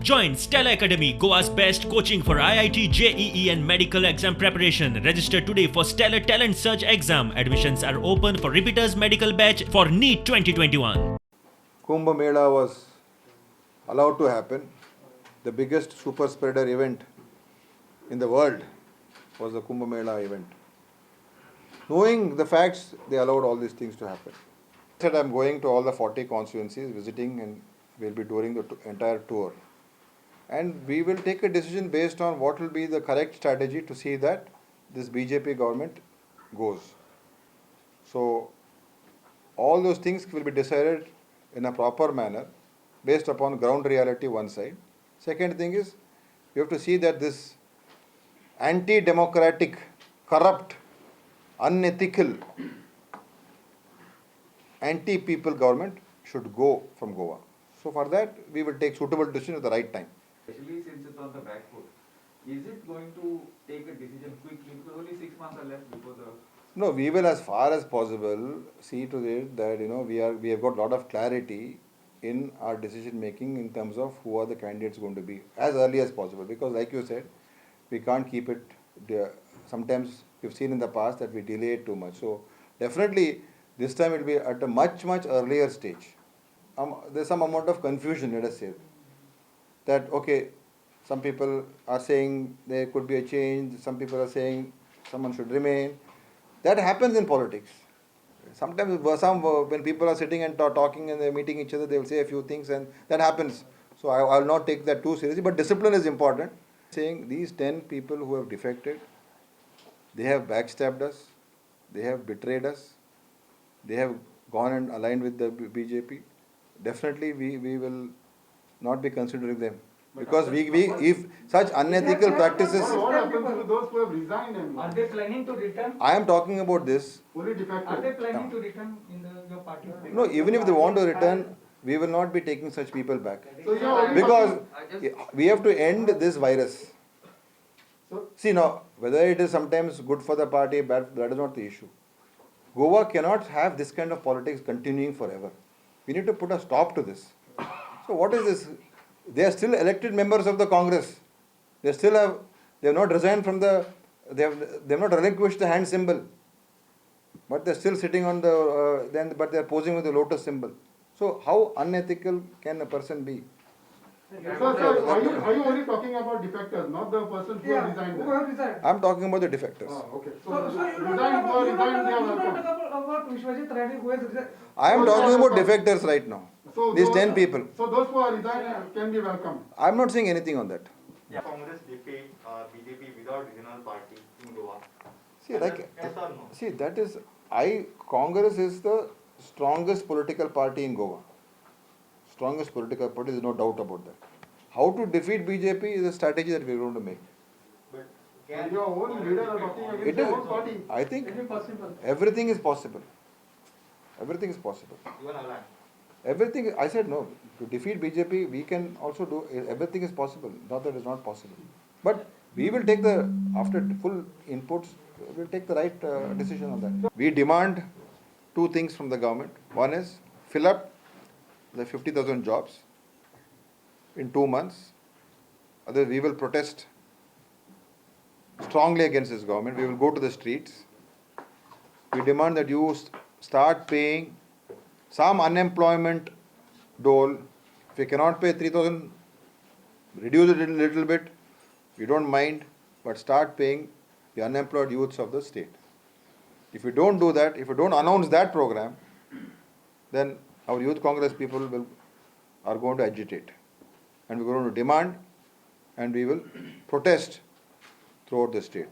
Join Stella Academy, Goa's best coaching for IIT, JEE and medical exam preparation. Register today for Stellar Talent Search exam. Admissions are open for repeaters medical batch for NEET 2021. Kumbh Mela was allowed to happen. The biggest super spreader event in the world was the Kumbh Mela event. Knowing the facts, they allowed all these things to happen. I said I'm going to all the 40 constituencies, visiting, and we'll be doing the entire tour. And we will take a decision based on what will be the correct strategy to see that this BJP government goes. So all those things will be decided in a proper manner based upon ground reality one side. Second thing is, you have to see that this anti-democratic, corrupt, unethical, anti-people government should go from Goa. So for that, we will take suitable decision at the right time. Especially since it's on the back foot, is it going to take a decision quickly? Because only 6 months are left before the... No, we will as far as possible see to it that we have got a lot of clarity in our decision making in terms of who are the candidates going to be as early as possible. Because like you said, we can't keep it. Sometimes we've seen in the past that we delay it too much. So definitely this time it will be at a much earlier stage. There's some amount of confusion, let us say. That, okay, some people are saying there could be a change, some people are saying someone should remain. That happens in politics. Sometimes when people are sitting and talking and they're meeting each other, they will say a few things and that happens. So I will not take that too seriously, but discipline is important. Saying these 10 people who have defected, they have backstabbed us, they have betrayed us, they have gone and aligned with the BJP. Definitely we will not be considering them. Because if such unethical practices... What happens to those who have resigned? Are they planning to return? I am talking about this. Fully defected. Are they planning to return in your party? No, even if they want to return, we will not be taking such people back. So Because we have to end this virus. See now, whether it is sometimes good for the party, bad, that is not the issue. Goa cannot have this kind of politics continuing forever. We need to put a stop to this. So what is this? They are still elected members of the Congress. They have not resigned from they have not relinquished the hand symbol. But they are still sitting on but they are posing with the lotus symbol. So how unethical can a person be? Sir, are you only talking about defectors, not the person who have resigned? Who have resigned? I am talking about the defectors. Okay. So you don't talk about Vishwajit Reddy who has resigned. I am talking about defectors right now. So These 10 people. So those who are resigned can be welcomed. I am not saying anything on that. Congress defeat BJP without regional party in Goa. See, Yes or no? Congress is the strongest political party in Goa. Strongest political party, there is no doubt about that. How to defeat BJP is a strategy that we are going to make. But And your own leader are talking against It your is, own party. I think, Is it possible? everything is possible. Everything is possible. even alliance. Everything, I said no. To defeat BJP, we can also do, everything is possible. Not that it is not possible. But we will take after full inputs, we will take the right decision on that. We demand two things from the government. One is, fill up the 50,000 jobs in 2 months. Otherwise, we will protest strongly against this government. We will go to the streets. We demand that you start paying some unemployment dole. If you cannot pay 3,000, reduce it a little bit. We don't mind, but start paying the unemployed youths of the state. If you don't do that, if you don't announce that program, then our youth Congress people are going to agitate. And we're going to demand and we will protest throughout the state.